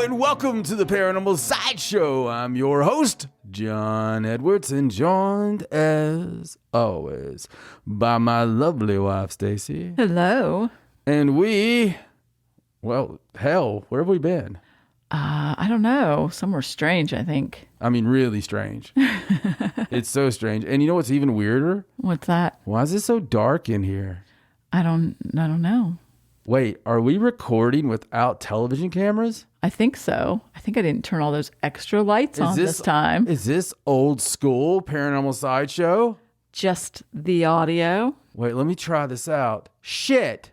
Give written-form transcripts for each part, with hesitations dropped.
and welcome to the Paranormal Sideshow. I'm your host, John Edwards, and joined as always by my lovely wife, Stacey. Hello. And where have we been? I don't know. Somewhere strange, I think. I mean, really strange. It's so strange. And you know what's even weirder? What's that? Why is it so dark in here? I don't know. Wait, are we recording without television cameras? I think so. I think I didn't turn all those extra lights on this time. Is this old school Paranormal Sideshow? Just the audio. Wait, let me try this out. Shit.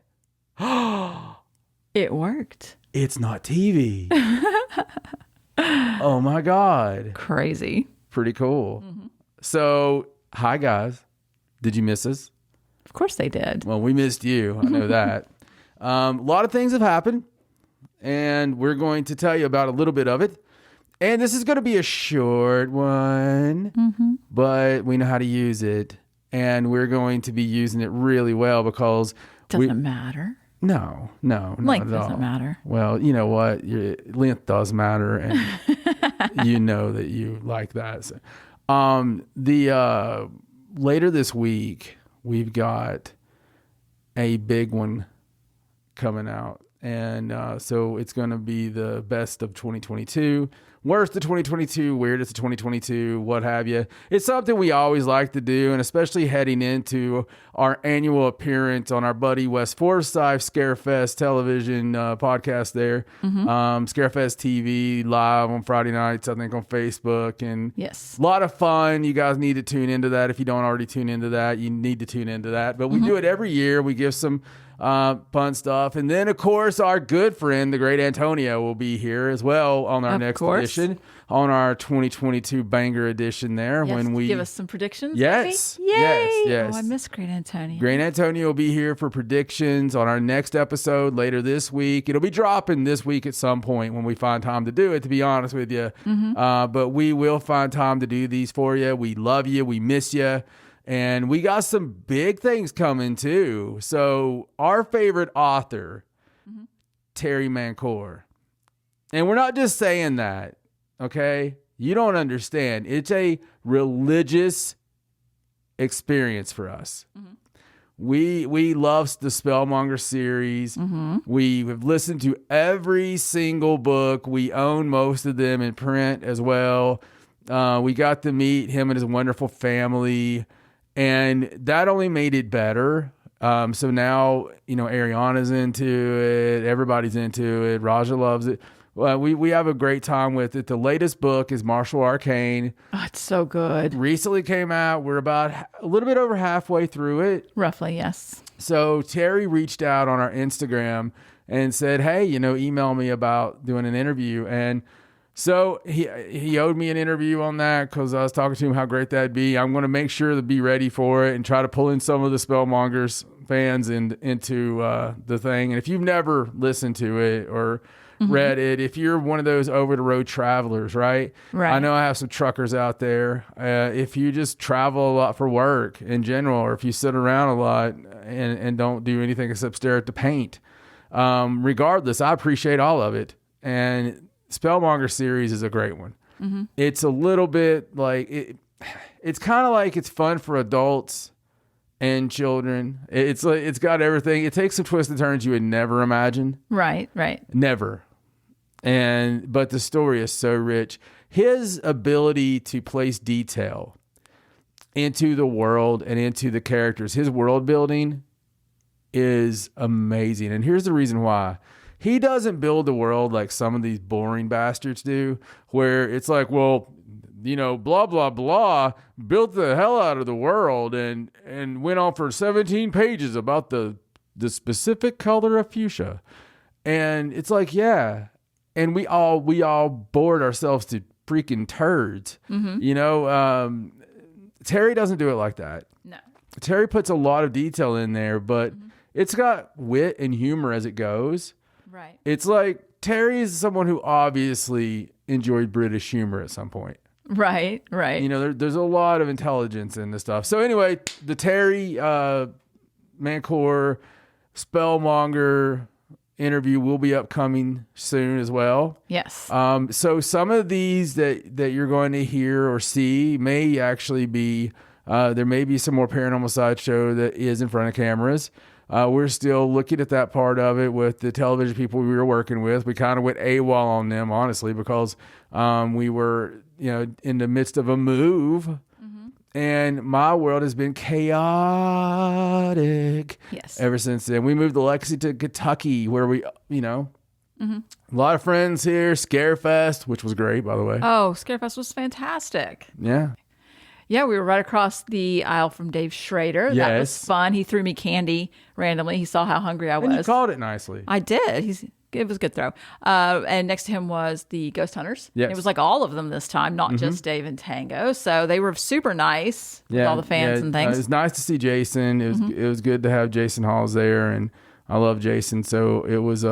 It worked. It's not TV. Oh my God. Crazy. Pretty cool. Mm-hmm. So, hi guys. Did you miss us? Of course they did. Well, we missed you. I know that. A lot of things have happened, and we're going to tell you about a little bit of it. And this is going to be a short one, but we know how to use it, and we're going to be using it really well because... Doesn't matter. No, not length at all. Doesn't matter. Well, you know what? Your length does matter, and you know that you like that. So, later this week, we've got a big one coming out. And so it's going to be the best of 2022, worst of 2022, weirdest of 2022, what have you. It's something we always like to do, and especially heading into our annual appearance on our buddy Wes Forsyth Scarefest television podcast there. Scarefest TV live on Friday nights, I think on Facebook. And yes, a lot of fun. You guys need to tune into that. If you don't already tune into that, you need to tune into that. But we do it every year. We give some fun stuff. And then, of course, our good friend, the great Antonio, will be here as well on our next edition, on our 2022 banger edition there. Yes, when we give us some predictions. Yes. Maybe? Yay! Yes. Oh, I miss Great Antonio. Great Antonio will be here for predictions on our next episode later this week. It'll be dropping this week at some point when we find time to do it, to be honest with you. But we will find time to do these for you. We love you. We miss you. And we got some big things coming too. So our favorite author, Terry Mancour. And we're not just saying that, okay? You don't understand. It's a religious experience for us. We love the Spellmonger series. We have listened to every single book. We own most of them in print as well. We got to meet him and his wonderful family. And that only made it better. So now, Ariana's into it. Everybody's into it. Raja loves it. We have a great time with it. The latest book is Martial Arcane. Oh, it's so good. Recently came out. We're about a little bit over halfway through it. Roughly, yes. So Terry reached out on our Instagram and said, hey, email me about doing an interview. And so he owed me an interview on that because I was talking to him how great that'd be. I'm going to make sure to be ready for it and try to pull in some of the Spellmongers fans into the thing. And if you've never listened to it or read it, if you're one of those over-the-road travelers, right? I know I have some truckers out there. If you just travel a lot for work in general, or if you sit around a lot and don't do anything except stare at the paint, regardless, I appreciate all of it. And Spellmonger series is a great one. It's a little bit like it's kind of like it's fun for adults and children. It's like it's got everything. It takes some twists and turns you would never imagine. Right. Never. But the story is so rich. His ability to place detail into the world and into the characters, his world building is amazing. And here's the reason why. He doesn't build the world like some of these boring bastards do, where it's like, well, blah, blah, blah, built the hell out of the world and went on for 17 pages about the specific color of fuchsia. And it's like, yeah. And we all bored ourselves to freaking turds. Terry doesn't do it like that. No. Terry puts a lot of detail in there, but it's got wit and humor as it goes. Right. It's like Terry is someone who obviously enjoyed British humor at some point. Right. There's a lot of intelligence in this stuff. So anyway, the Terry Mancour Spellmonger interview will be upcoming soon as well. Yes. So some of these that you're going to hear or see may actually be, there may be some more Paranormal Sideshow that is in front of cameras. We're still looking at that part of it with the television people we were working with. We kind of went AWOL on them, honestly, because we were, in the midst of a move. And my world has been chaotic ever since then. We moved the Legacy to Kentucky, where we, a lot of friends here. Scarefest, which was great, by the way. Oh, Scarefest was fantastic. Yeah. Yeah, we were right across the aisle from Dave Schrader. Yes. That was fun. He threw me candy randomly. He saw how hungry I was. And you called it nicely. I did. It was a good throw. And next to him was the Ghost Hunters. Yes. It was like all of them this time, not just Dave and Tango. So they were super nice with all the fans and things. It was nice to see Jason. It was good to have Jason Halls there, and I love Jason. So it was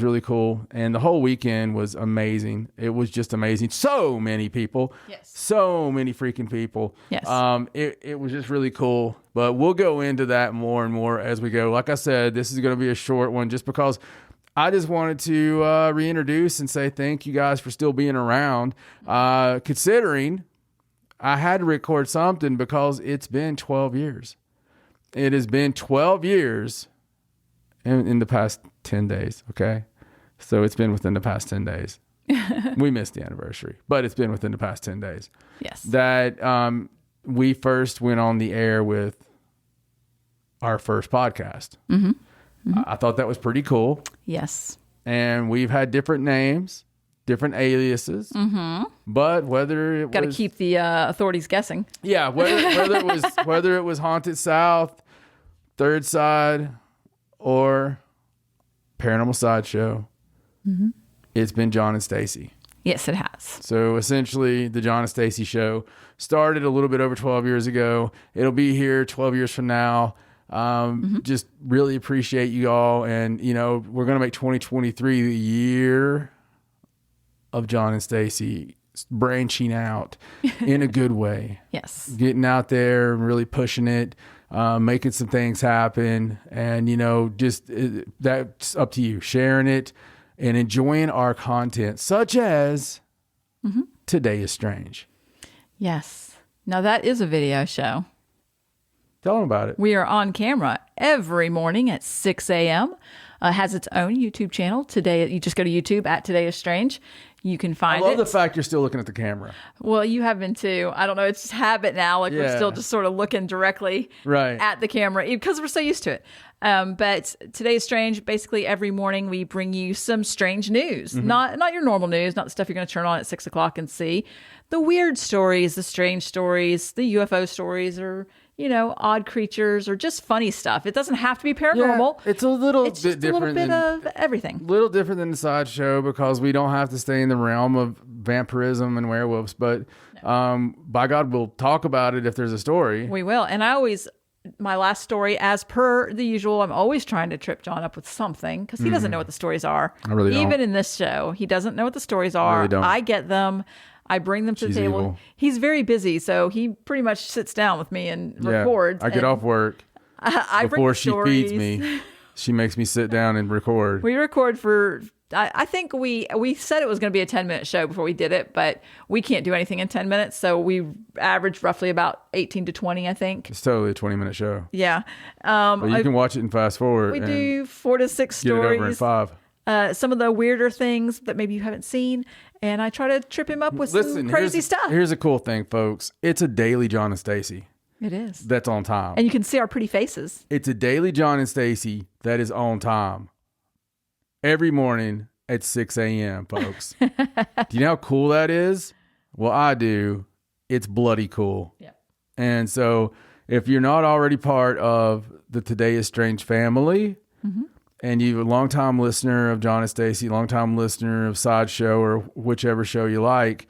really cool, and the whole weekend was amazing. It was just amazing. So many people. Yes. So many freaking people. Yes. It was just really cool. But we'll go into that more and more as we go. Like I said, this is going to be a short one just because I just wanted to reintroduce and say thank you guys for still being around. Considering I had to record something because it's been 12 years. It has been 12 years in the past 10 days, okay? So it's been within the past 10 days. We missed the anniversary, but it's been within the past 10 days. Yes. That we first went on the air with our first podcast. I thought that was pretty cool. Yes. And we've had different names, different aliases. But whether it Got to keep the authorities guessing. Yeah, whether it was Haunted South, Third Side, or Paranormal Sideshow, it's been John and Stacey. Yes, it has. So essentially, the John and Stacey show started a little bit over 12 years ago. It'll be here 12 years from now. Just really appreciate you all. And, we're going to make 2023 the year of John and Stacey branching out in a good way. Yes. Getting out there and really pushing it, making some things happen. And, that's up to you. Sharing it and enjoying our content, such as Today is Strange. Yes. Now that is a video show. Tell them about it. We are on camera every morning at 6 a.m. Has its own YouTube channel. Today, you just go to YouTube at Today is Strange. You can find it. I love the fact you're still looking at the camera. Well, you have been too. I don't know. It's just habit now. Like we're still just sort of looking directly at the camera because we're so used to it. But Today is Strange. Basically, every morning we bring you some strange news. Not your normal news, not the stuff you're going to turn on at 6 o'clock and see. The weird stories, the strange stories, the UFO stories, or odd creatures, or just funny stuff. It doesn't have to be paranormal. Yeah, it's a little it's bit just a different. little bit of everything. A little different than the Sideshow because we don't have to stay in the realm of vampirism and werewolves. But by God, we'll talk about it if there's a story. We will. And my last story, as per the usual, I'm always trying to trip John up with something because he doesn't know what the stories are. I really don't. Even in this show, he doesn't know what the stories are. I really don't. I get them. I bring them to the table. Evil. He's very busy, so he pretty much sits down with me and records. I get off work before she feeds me. She makes me sit down and record. We record for, I think we said it was going to be a 10-minute show before we did it, but we can't do anything in 10 minutes. So we average roughly about 18 to 20, I think. It's totally a 20-minute show. Yeah. But you can watch it and fast forward. We do 4 to 6 stories. Get it over in 5. Some of the weirder things that maybe you haven't seen. And I try to trip him up with some crazy stuff. Here's a cool thing, folks. It's a daily John and Stacey. It is. That's on time. And you can see our pretty faces. It's a daily John and Stacey that is on time. Every morning at 6 a.m., folks. Do you know how cool that is? Well, I do. It's bloody cool. Yeah. And so if you're not already part of the Today is Strange family, and you're a longtime listener of John and Stacey, longtime listener of Sideshow or whichever show you like,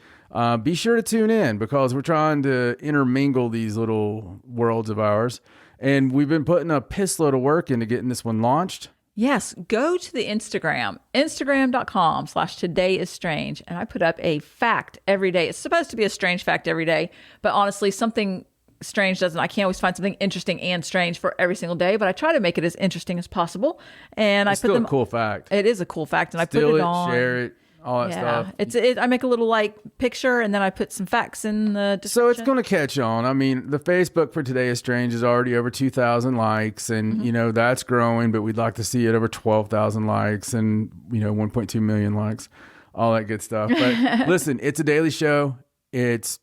be sure to tune in because we're trying to intermingle these little worlds of ours. And we've been putting a piss load of work into getting this one launched. Yes, go to the Instagram.com/todayisstrange. And I put up a fact every day. It's supposed to be a strange fact every day, but honestly, something strange doesn't, I can't always find something interesting and strange for every single day, but I try to make it as interesting as possible. And it's I put still them. A cool fact. It is a cool fact, and I put it on. Share it. All that stuff. I make a little like picture, and then I put some facts in the description. So it's going to catch on. I mean, the Facebook for Today is Strange is already over 2,000 likes, and that's growing. But we'd like to see it over 12,000 likes, and 1.2 million likes, all that good stuff. But listen, it's a daily show. It's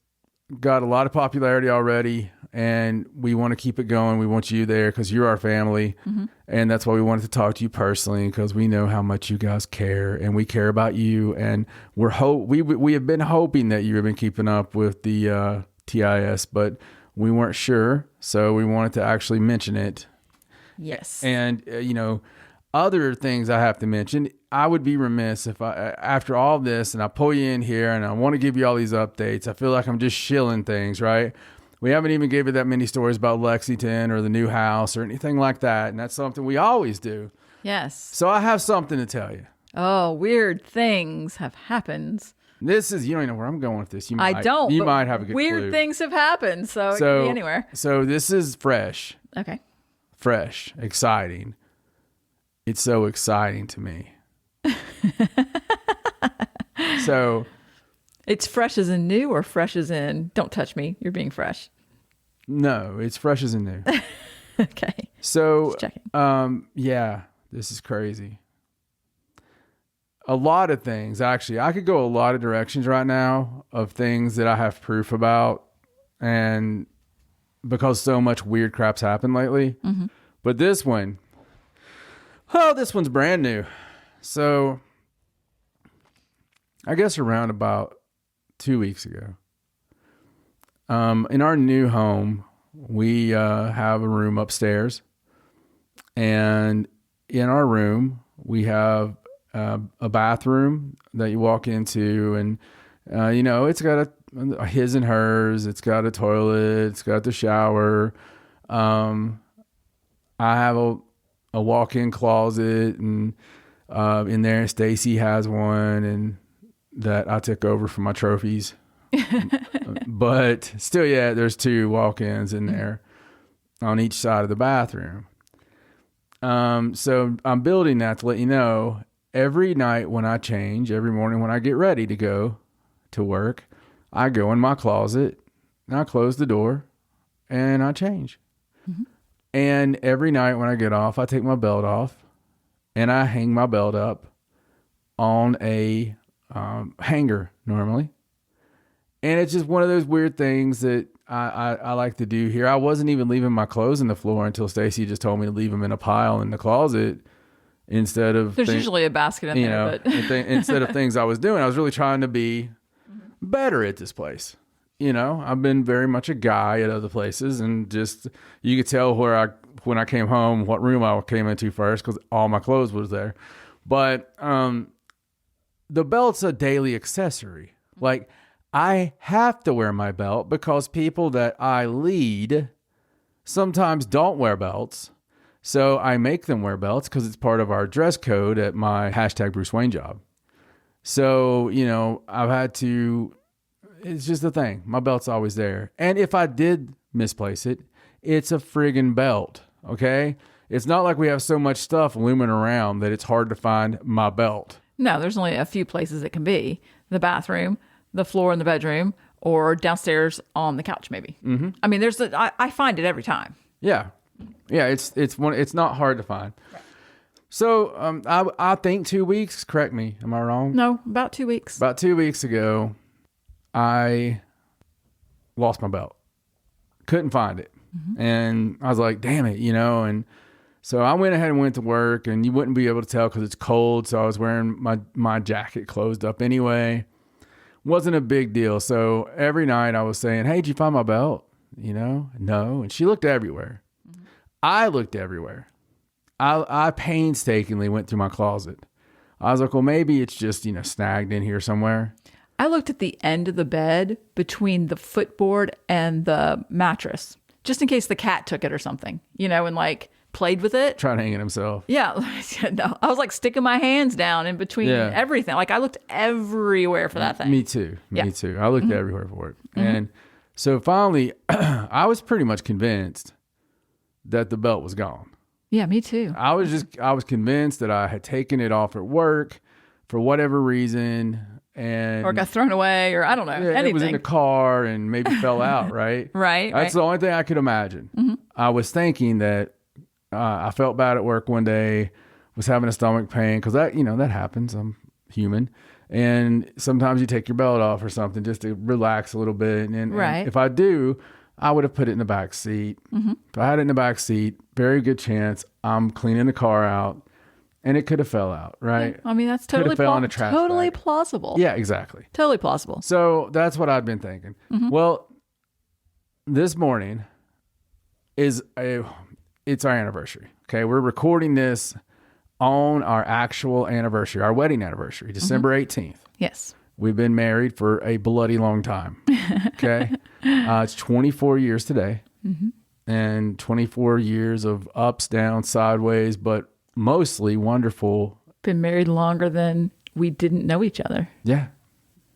got a lot of popularity already, and we want to keep it going. We want you there because you're our family, and that's why we wanted to talk to you personally, because we know how much you guys care, and we care about you. And we have been hoping that you have been keeping up with the TIS, but we weren't sure, so we wanted to actually mention it. Yes. And other things I have to mention. I would be remiss if after all this, and I pull you in here and I want to give you all these updates, I feel like I'm just shilling things, right? We haven't even given that many stories about Lexington or the new house or anything like that. And that's something we always do. Yes. So I have something to tell you. Oh, weird things have happened. This is, you don't know where I'm going with this. You might have a good weird clue. Things have happened. So it could be anywhere. So this is fresh. Okay. Fresh. Exciting. It's so exciting to me. So it's fresh as in new or fresh as in don't touch me, you're being fresh? No, it's fresh as in new. Okay. So yeah, this is crazy. A lot of things, actually. I could go a lot of directions right now of things that I have proof about, and because so much weird crap's happened lately. But this one's brand new. So I guess around about 2 weeks ago, in our new home, we have a room upstairs, and in our room we have a bathroom that you walk into, and it's got a his and hers, it's got a toilet, it's got the shower. I have a walk-in closet, and in there Stacey has one, and that I took over for my trophies. But still, yeah, there's 2 walk-ins in there on each side of the bathroom. So I'm building that to let you know, every night when I change, every morning when I get ready to go to work, I go in my closet and I close the door and I change. And every night when I get off, I take my belt off and I hang my belt up on a hanger normally. And it's just one of those weird things that I like to do here. I wasn't even leaving my clothes on the floor until Stacey just told me to leave them in a pile in the closet instead of... There's usually a basket in there. But instead of things I was doing. I was really trying to be better at this place. I've been very much a guy at other places, and just, you could tell when I came home, what room I came into first, because all my clothes was there. But the belt's a daily accessory. Like, I have to wear my belt because people that I lead sometimes don't wear belts. So I make them wear belts because it's part of our dress code at my #BruceWayne job. So, I've had to, it's just the thing. My belt's always there. And if I did misplace it, it's a friggin' belt, okay? It's not like we have so much stuff looming around that it's hard to find my belt. No, there's only a few places it can be. The bathroom, the floor in the bedroom, or downstairs on the couch, maybe. I mean, I find it every time. Yeah. Yeah, it's not hard to find. Right. So I think 2 weeks, correct me, am I wrong? No, about 2 weeks. About 2 weeks ago, I lost my belt. Couldn't find it. And I was like, damn it, and so I went ahead and went to work, and you wouldn't be able to tell because it's cold, so I was wearing my jacket closed up anyway. Wasn't a big deal. So every night I was saying, hey, did you find my belt? No. And she looked everywhere. I looked everywhere. I painstakingly went through my closet. I was like, well, maybe it's just, snagged in here somewhere. I looked at the end of the bed between the footboard and the mattress, just in case the cat took it or something, and played with it. Trying to hang it himself. Yeah. No, I was sticking my hands down in between everything. I looked everywhere for that thing. Me too. Me too. I looked everywhere for it. And So finally, I was pretty much convinced that the belt was gone. Yeah, me too. I was convinced that I had taken it off at work for whatever reason, or got thrown away, or I don't know, anything. It was in the car and maybe fell out, right? Right. That's the only thing I could imagine. Mm-hmm. I was thinking that I felt bad at work one day, was having a stomach pain, because that happens. I'm human. And sometimes you take your belt off or something just to relax a little bit. And if I do, I would have put it in the back seat. Mm-hmm. If I had it in the back seat, very good chance I'm cleaning the car out, and it could have fell out, right? Yeah. I mean, that's totally plausible. Yeah, exactly. Totally plausible. So that's what I've been thinking. Mm-hmm. Well, this morning it's our anniversary. Okay, we're recording this on our actual anniversary, our wedding anniversary, December 18th. Yes. We've been married for a bloody long time. Okay. It's 24 years today, and 24 years of ups, downs, sideways, but mostly wonderful. Been married longer than we didn't know each other. Yeah.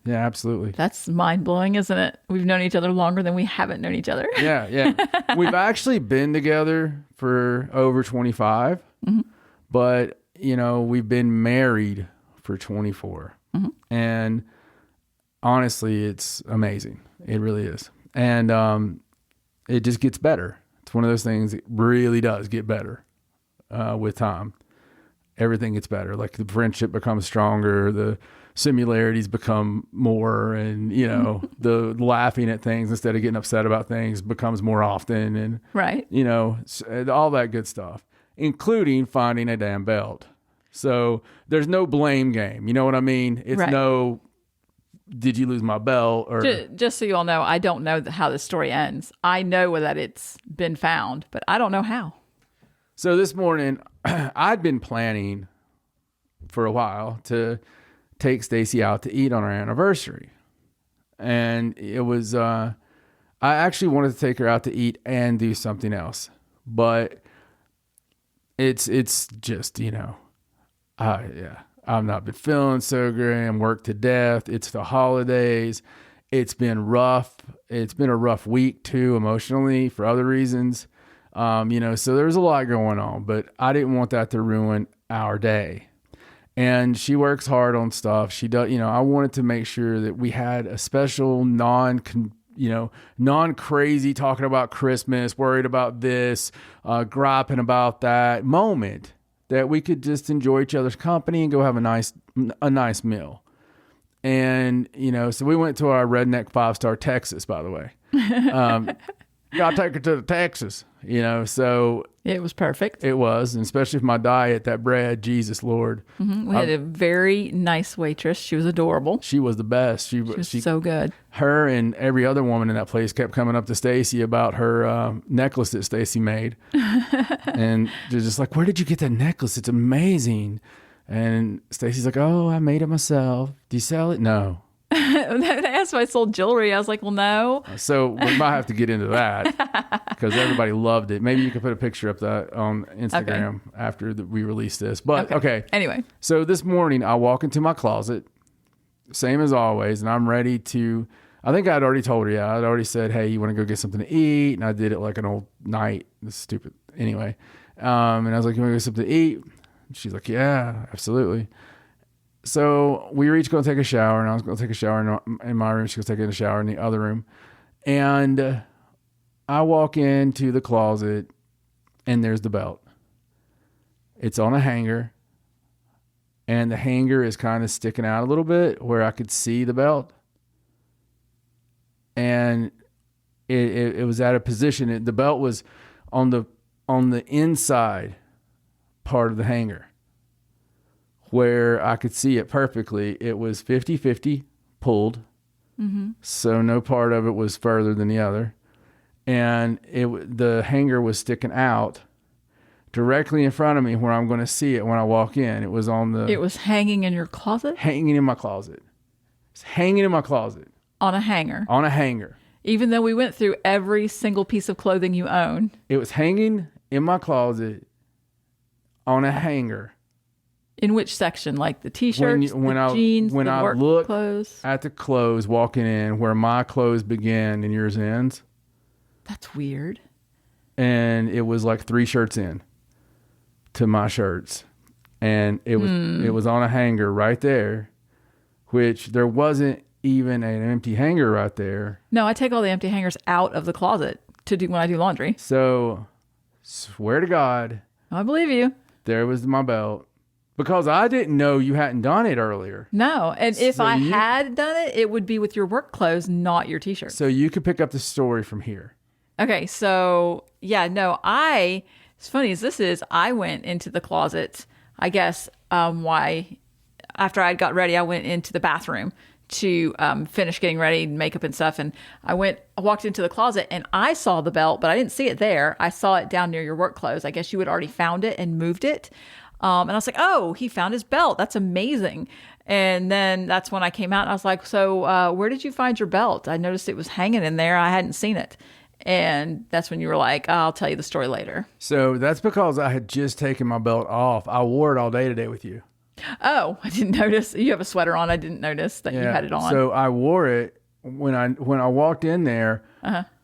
Yeah, absolutely. That's mind-blowing, isn't it? We've known each other longer than we haven't known each other. Yeah. We've actually been together for over 25. Mm-hmm. But, we've been married for 24. Mm-hmm. And honestly, it's amazing. It really is. And it just gets better. It's one of those things that really does get better with time. Everything gets better. Like the friendship becomes stronger, the similarities become more, and, the laughing at things instead of getting upset about things becomes more often. And, right. All that good stuff, including finding a damn belt. So there's no blame game. You know what I mean? It's no, did you lose my belt? Or just so you all know, I don't know how the story ends. I know that it's been found, but I don't know how. So this morning, I'd been planning for a while to take Stacey out to eat on our anniversary. And it was, I actually wanted to take her out to eat and do something else. But it's just, I've not been feeling so great. I'm worked to death. It's the holidays. It's been rough. It's been a rough week too, emotionally, for other reasons. So there's a lot going on, but I didn't want that to ruin our day. And she works hard on stuff. She does, I wanted to make sure that we had a special non-crazy talking about Christmas, worried about this, griping about that moment, that we could just enjoy each other's company and go have a nice meal. And, so we went to our redneck 5-star Texas, by the way. Gotta take her to Texas, so. It was perfect. It was, and especially with my diet, that bread, Jesus Lord. Mm-hmm. We had a very nice waitress. She was adorable. She was the best. She was so good. Her and every other woman in that place kept coming up to Stacey about her necklace that Stacey made. And they're just like, where did you get that necklace? It's amazing. And Stacey's like, oh, I made it myself. Do you sell it? No. They asked if I sold jewelry. I was like, well, no. So we might have to get into that because everybody loved it. Maybe you could put a picture up that on Instagram after we release this. But okay. Anyway. So this morning I walk into my closet, same as always, and I'm ready to, I think I'd already told her, I'd already said, hey, you want to go get something to eat? And I did it like an old night. It's stupid. Anyway. And I was like, you want to go get something to eat? And she's like, yeah, absolutely. So we were each going to take a shower, and I was going to take a shower in my room. She was taking a shower in the other room. And I walk into the closet, and there's the belt. It's on a hanger, and the hanger is kind of sticking out a little bit where I could see the belt. And it was at a position. The belt was on the inside part of the hanger, where I could see it perfectly. It was 50-50 pulled. Mm-hmm. So no part of it was further than the other. And the hanger was sticking out directly in front of me where I'm going to see it when I walk in. It was hanging in your closet? Hanging in my closet. It's hanging in my closet. On a hanger? On a hanger. Even though we went through every single piece of clothing you own. It was hanging in my closet on a hanger. In which section? Like the t-shirts, the jeans, when the I work look clothes? At the clothes walking in where my clothes begin and yours ends. That's weird. And it was like 3 shirts in to my shirts. And it was on a hanger right there, which there wasn't even an empty hanger right there. No, I take all the empty hangers out of the closet to do when I do laundry. So, swear to God, I believe you. There was my belt. Because I didn't know you hadn't done it earlier. No, and if I had done it, it would be with your work clothes, not your t-shirt. So you could pick up the story from here. Okay, so yeah, no, as funny as this is, I went into the closet, I guess, after I got ready, I went into the bathroom to finish getting ready, makeup and stuff. And I walked into the closet and I saw the belt, but I didn't see it there. I saw it down near your work clothes. I guess you had already found it and moved it. And I was like, oh, he found his belt. That's amazing. And then that's when I came out and I was like, so where did you find your belt? I noticed it was hanging in there. I hadn't seen it. And that's when you were like, I'll tell you the story later. So that's because I had just taken my belt off. I wore it all day today with you. Oh, I didn't notice. You have a sweater on. I didn't notice that you had it on. So I wore it when I walked in there.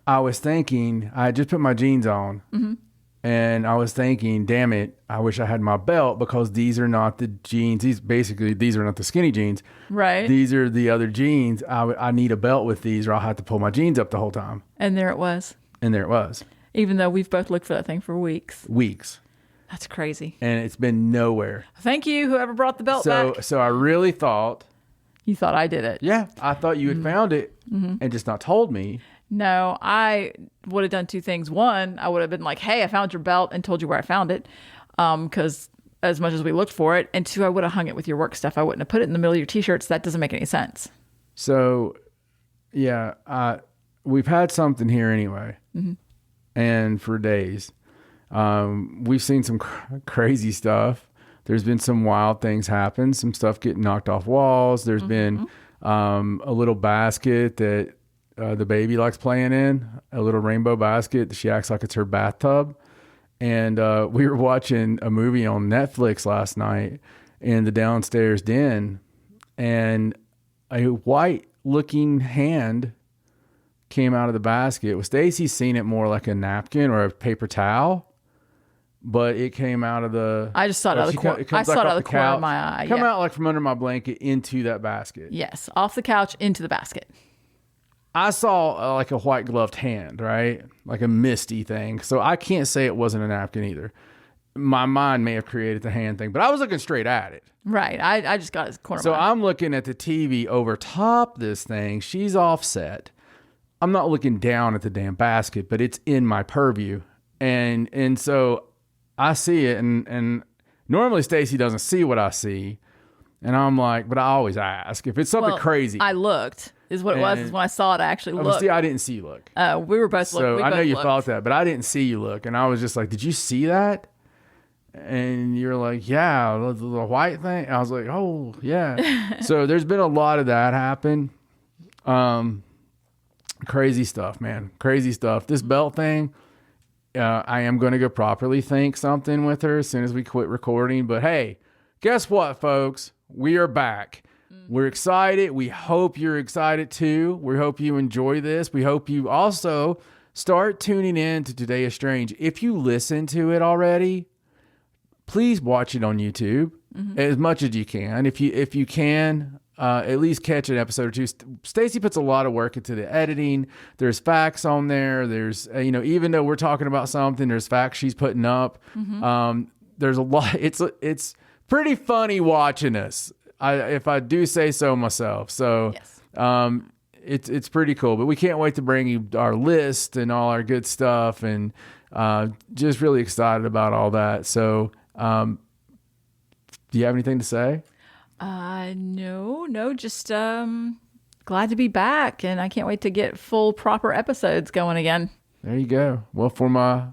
I was thinking, I had just put my jeans on. Mm-hmm. And I was thinking, damn it, I wish I had my belt because these are not the jeans. These are not the skinny jeans. Right. These are the other jeans. I need a belt with these or I'll have to pull my jeans up the whole time. And there it was. Even though we've both looked for that thing for weeks. That's crazy. And it's been nowhere. Thank you, whoever brought the belt back. So I really thought. You thought I did it. Yeah. I thought you had found it and just not told me. No, I would have done 2 things. One, I would have been like, hey, I found your belt and told you where I found it. Because as much as we looked for it. And 2, I would have hung it with your work stuff. I wouldn't have put it in the middle of your t-shirts. That doesn't make any sense. So, yeah, we've had something here anyway. Mm-hmm. And for days. We've seen some crazy stuff. There's been some wild things happen. Some stuff getting knocked off walls. There's been a little basket that the baby likes playing in, a little rainbow basket that she acts like it's her bathtub. And we were watching a movie on Netflix last night in the downstairs den, and a white-looking hand came out of the basket. Well, Stacey's seen it more like a napkin or a paper towel. But it came out of the... I just saw it out of the corner. I saw it out of the corner of my eye. Come out like from under my blanket into that basket. Yes, off the couch into the basket. I saw like a white gloved hand, right? Like a misty thing. So I can't say it wasn't a napkin either. My mind may have created the hand thing, but I was looking straight at it. Right. I just got his corner. So I'm looking at the TV over top this thing. She's offset. I'm not looking down at the damn basket, but it's in my purview. And so I see it, and normally Stacey doesn't see what I see. And I'm like, but I always ask if it's something crazy. I looked, is what it was. Is when I saw it, I actually looked. See, I didn't see you look. We were both looking. So I know you thought that, but I didn't see you look. And I was just like, did you see that? And you're like, yeah, the white thing. I was like, oh, yeah. So there's been a lot of that happen. Crazy stuff, man. Crazy stuff. This belt thing, I am going to go properly think something with her as soon as we quit recording. But hey, guess what, folks? We are back. We're excited. We hope you're excited too. We hope you enjoy this. We hope you also start tuning in to Today is Strange. If you listen to it already, please watch it on YouTube as much as you can. If you can, at least catch an episode or two. Stacey puts a lot of work into the editing. There's facts on there. There's, even though we're talking about something, there's facts she's putting up. There's a lot. It's pretty funny watching us, if I do say so myself. So yes. It's pretty cool. But we can't wait to bring you our list and all our good stuff, and just really excited about all that. So do you have anything to say? No, just glad to be back, and I can't wait to get full proper episodes going again. There you go. Well, for my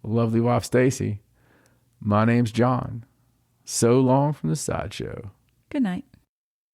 lovely wife Stacey, my name's John. So long from the Sideshow. Good night.